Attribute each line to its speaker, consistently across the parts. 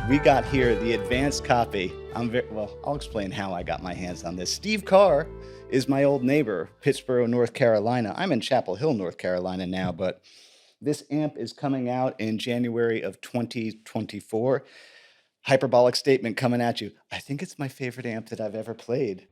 Speaker 1: We got here the advanced copy. I'll explain how I got my hands on this. Steve Carr is my old neighbor, Pittsboro, North Carolina. I'm in Chapel Hill, North Carolina now, but this amp is coming out in January of 2024. Hyperbolic statement coming at you. I think it's my favorite amp that I've ever played.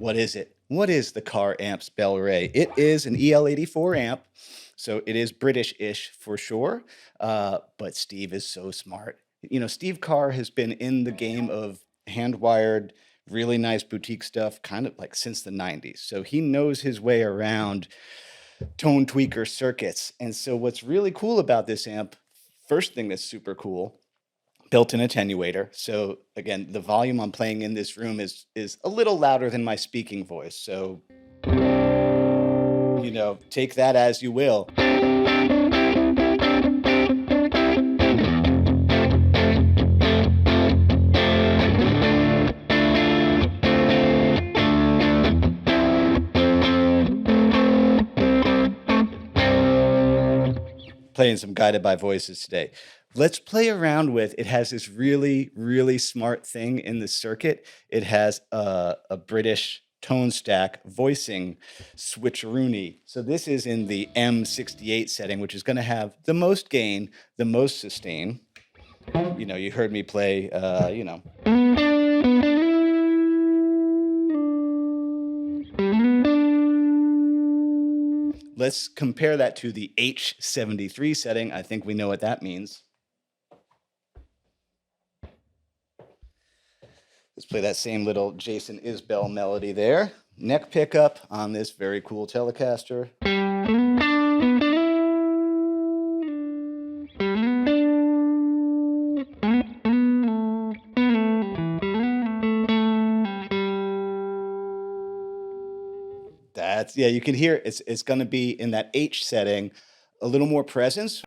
Speaker 1: What is it? What is the Carr Bel Ray? It is an EL84 amp, so it is British-ish for sure, but Steve is so smart. You know, Steve Carr has been in the game of hand-wired, really nice boutique stuff kind of like since the 90s, so he knows his way around tone tweaker circuits. And so what's really cool about this amp, first thing that's super cool, built-in attenuator. So again, the volume I'm playing in this room is a little louder than my speaking voice. So, you know, take that as you will. Playing some Guided by Voices today. Let's play around with, it has this really, really smart thing in the circuit. It has a British tone stack voicing switcheroony. So this is in the M68 setting, which is going to have the most gain, the most sustain. You know, you heard me play, you know. Let's compare that to the H73 setting. I think we know what that means. Let's play that same little Jason Isbell melody there. Neck pickup on this very cool Telecaster. Yeah, you can hear it's going to be in that H setting, a little more presence.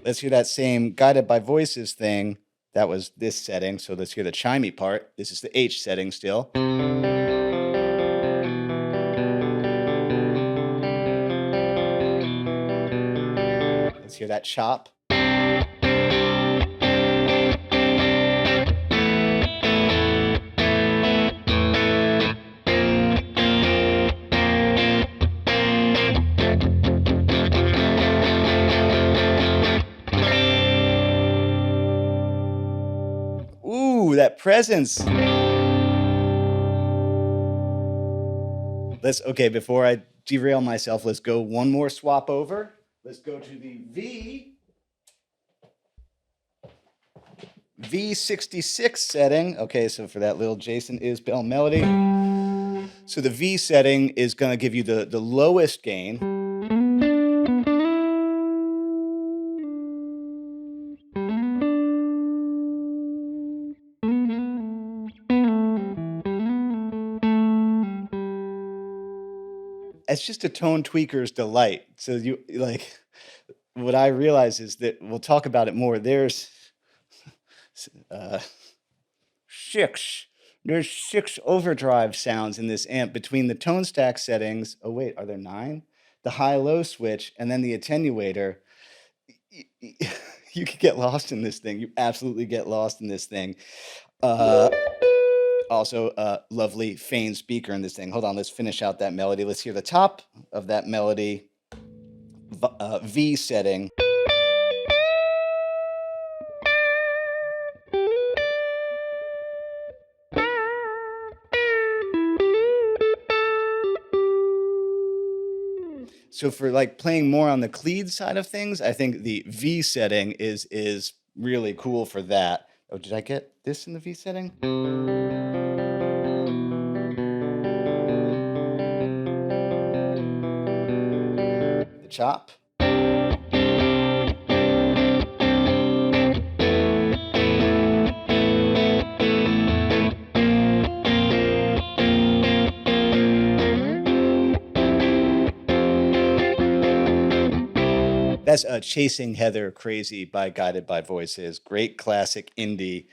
Speaker 1: Let's hear that same Guided by Voices thing. That was this setting, so let's hear the chimey part. This is the H setting still. Let's hear that chop. Ooh, that presence. Okay, before I derail myself, let's go one more swap over. Let's go to the V66 setting. Okay, so for that little Jason Isbell melody. So the V setting is going to give you the lowest gain. It's just a tone tweaker's delight. So you like, what I realize is that we'll talk about it more. There's six overdrive sounds in this amp between the tone stack settings. Oh wait, are there 9? The high-low switch and then the attenuator. You could get lost in this thing. You absolutely get lost in this thing. Also, lovely Fane speaker in this thing. Hold on, let's finish out that melody. Let's hear the top of that melody, V setting. So for like playing more on the cleed side of things, I think the V setting is really cool for that. Oh, did I get this in the V setting? The chop. Yes, Chasing Heather Crazy by Guided by Voices. Great classic indie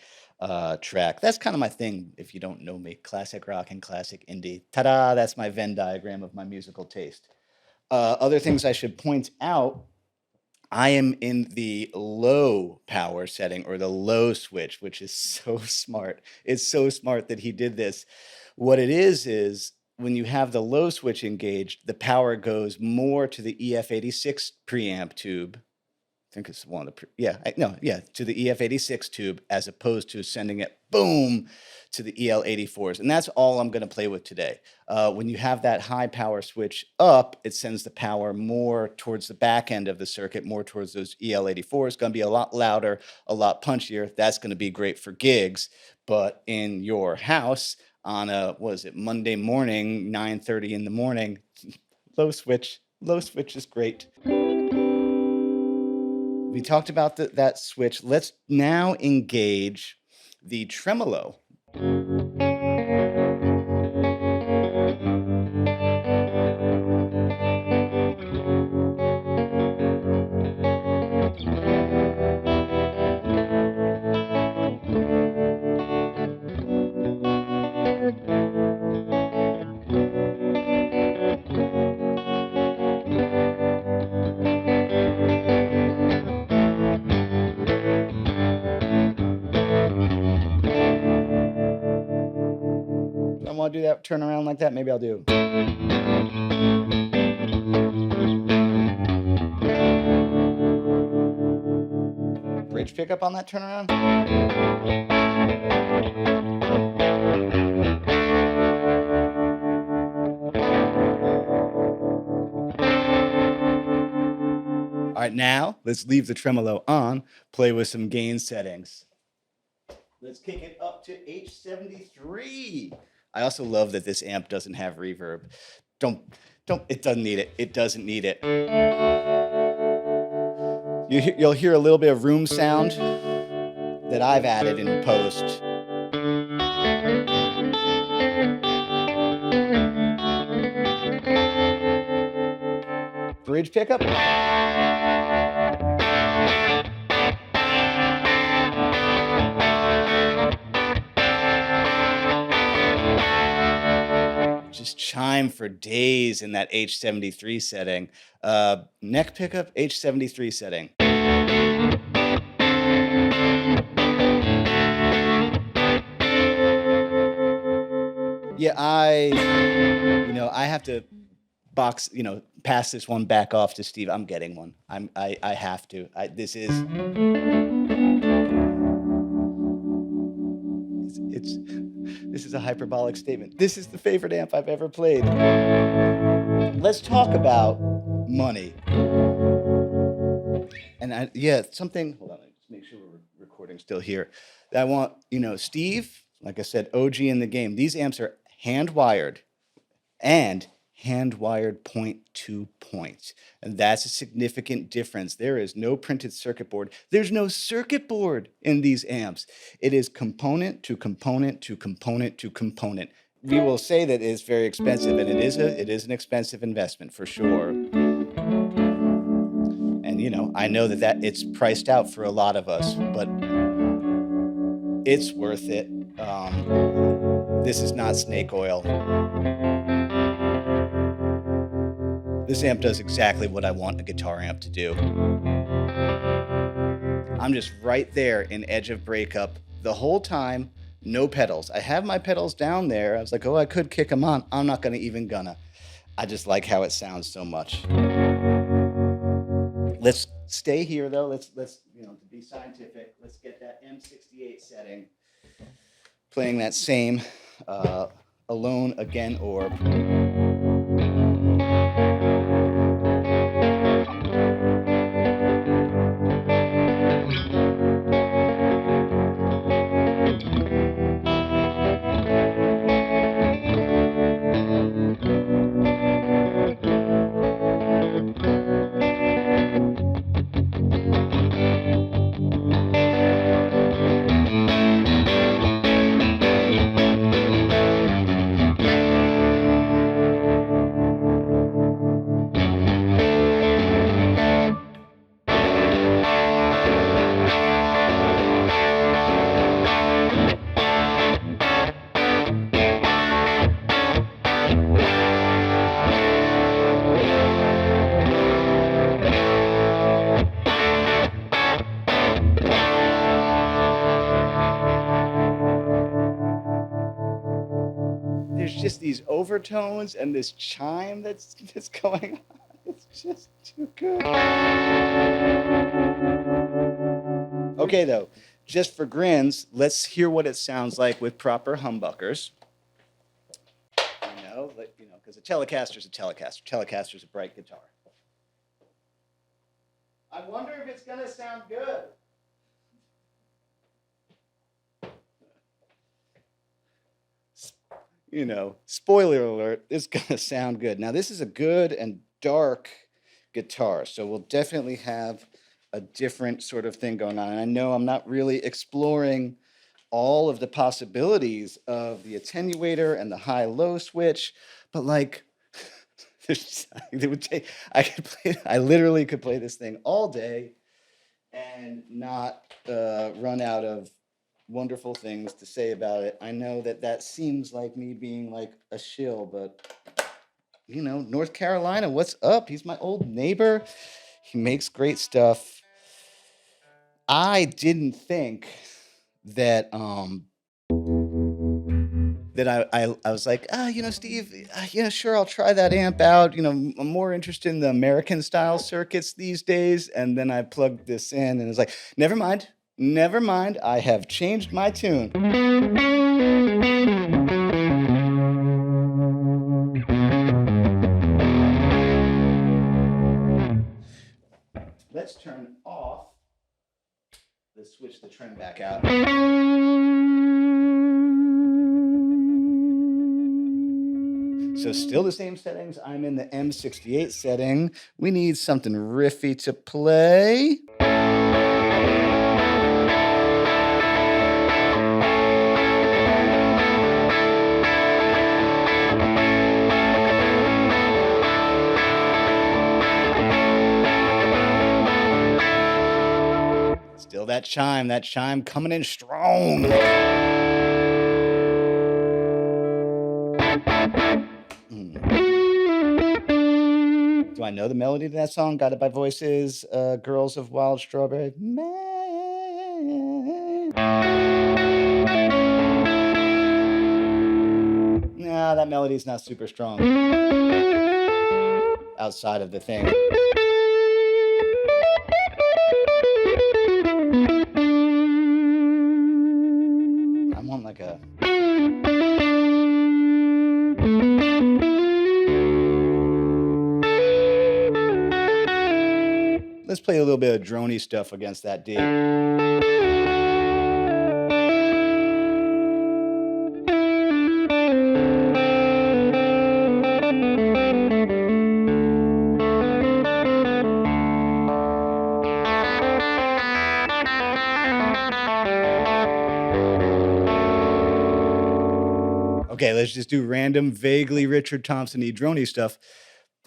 Speaker 1: track. That's kind of my thing, if you don't know me. Classic rock and classic indie. Ta-da! That's my Venn diagram of my musical taste. Other things I should point out, I am in the low power setting, or the low switch, which is so smart. It's so smart that he did this. What it is when you have the low switch engaged, the power goes more to the EF86 preamp tube. I think it's one of the, to the EF86 tube, as opposed to sending it, boom, to the EL84s. And that's all I'm going to play with today. When you have that high power switch up, it sends the power more towards the back end of the circuit, more towards those EL84s. It's going to be a lot louder, a lot punchier. That's going to be great for gigs. But in your house on a, Monday morning, 9:30 in the morning, low switch is great. We talked about that switch. Let's now engage the tremolo. I want to do that, turn around like that. Maybe I'll do. Bridge pickup on that turnaround. All right, now let's leave the tremolo on, play with some gain settings. Let's kick it up to H73. I also love that this amp doesn't have reverb. It doesn't need it. It doesn't need it. You'll hear a little bit of room sound that I've added in post. Bridge pickup. Just chime for days in that H73 setting. Neck pickup, H73 setting. Yeah, I have to pass this one back off to Steve. I'm getting one. I have to. This is a hyperbolic statement. This is the favorite amp I've ever played. Let's talk about money. And something, hold on, let's make sure we're recording still here. I want, Steve, like I said, OG in the game. These amps are hand-wired and hand-wired point to point. And that's a significant difference. There is no printed circuit board. There's no circuit board in these amps. It is component to component to component to component. We will say that it's very expensive, and it is an expensive investment for sure. And I know that it's priced out for a lot of us, but it's worth it. This is not snake oil. This amp does exactly what I want a guitar amp to do. I'm just right there in edge of breakup the whole time, no pedals. I have my pedals down there. I was like, I could kick them on. I'm not gonna. I just like how it sounds so much. Let's stay here though. Let's to be scientific, let's get that M68 setting. Playing that same Alone Again orb. these overtones and this chime that's going on. It's just too good. Okay, though, just for grins, let's hear what it sounds like with proper humbuckers. Because a Telecaster's a Telecaster. Telecaster's a bright guitar. I wonder if it's gonna sound good. Spoiler alert, it's gonna sound good. Now, this is a good and dark guitar, so we'll definitely have a different sort of thing going on. And I know I'm not really exploring all of the possibilities of the attenuator and the high-low switch, but like, it would take, I literally could play this thing all day and not run out of wonderful things to say about it. I know that seems like me being like a shill, but North Carolina, what's up? He's my old neighbor. He makes great stuff. I didn't think that I was like, Steve, sure, I'll try that amp out. I'm more interested in the American style circuits these days. And then I plugged this in and it's like, never mind. I have changed my tune. Let's turn off. Let's switch the trem back out. So still the same settings. I'm in the M68 setting. We need something riffy to play. Still that chime coming in strong. Do I know the melody to that song? Guided by Voices, Girls of Wild Strawberry. Nah, that melody's not super strong. Outside of the thing. I want like a... Let's play a little bit of droney stuff against that D. Okay, let's just do random, vaguely Richard Thompson-y droney stuff.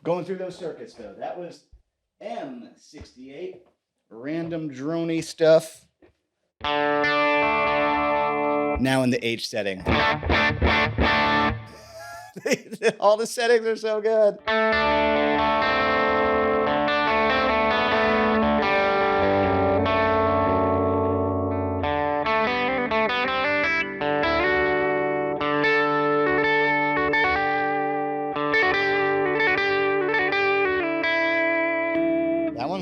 Speaker 1: Going through those circuits, though. That was M68, random droney stuff. Now in the H setting. All the settings are so good. That one?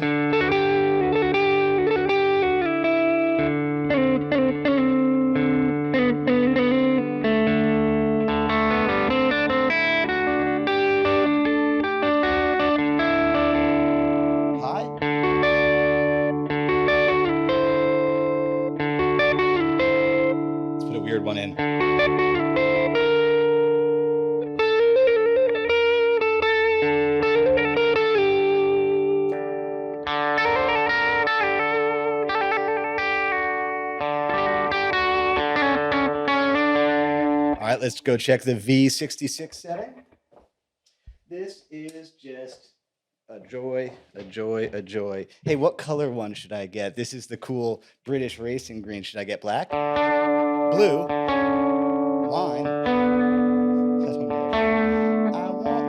Speaker 1: High? Let's put a weird one in. All right, let's go check the V66 setting. This is just a joy, a joy, a joy. Hey, what color one should I get? This is the cool British racing green. Should I get black? Blue? Lime? I don't know. I want one.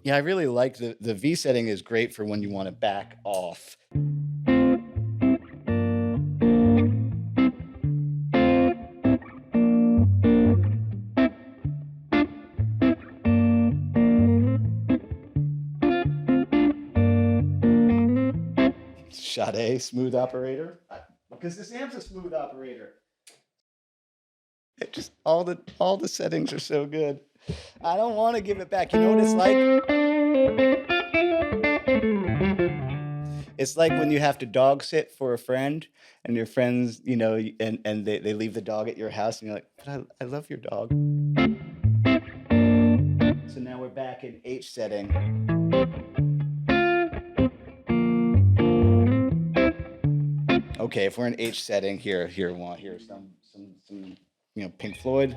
Speaker 1: Yeah, I really like the V setting is great for when you want to back off. Sade, smooth operator. Because this amp's a smooth operator. It just all the settings are so good. I don't want to give it back. You know what it's like? It's like when you have to dog sit for a friend and your friends, and they leave the dog at your house and you're like, but I love your dog. So now we're back in H setting. Okay, if we're in H setting, here's some Pink Floyd.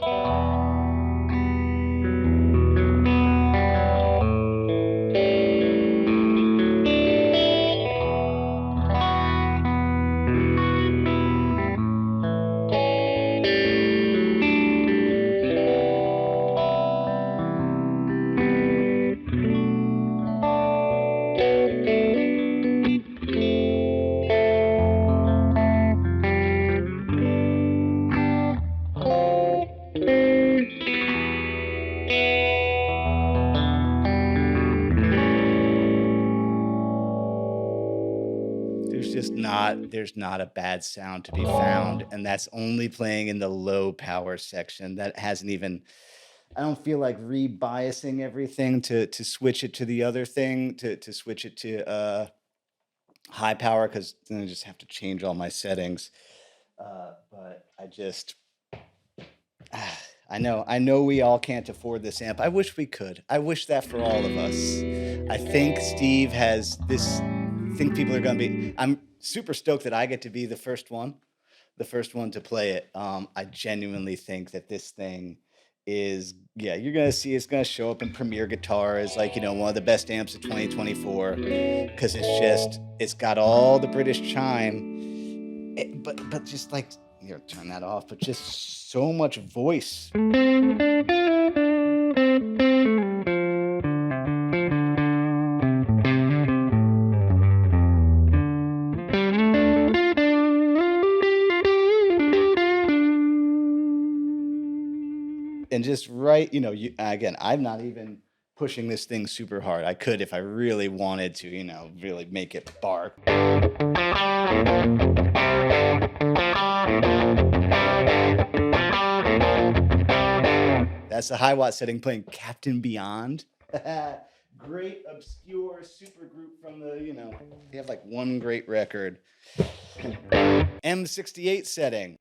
Speaker 1: There's not a bad sound to be found, and that's only playing in the low power section. That hasn't even, I don't feel like rebiasing everything to switch it to the other thing, to switch it to high power, because then I just have to change all my settings. But I know we all can't afford this amp. I wish we could. I wish that for all of us. I think Steve has this. I think people are going to be. I'm super stoked that I get to be the first one to play it. I genuinely think that this thing is, yeah, you're gonna see it's gonna show up in Premier Guitar as like one of the best amps of 2024 because it's got all the British chime, but just like here, turn that off. But just so much voice. And just right, again, I'm not even pushing this thing super hard. I could if I really wanted to, really make it bark. That's the high watt setting playing Captain Beyond. Great obscure super group from the, they have like one great record. M68 setting.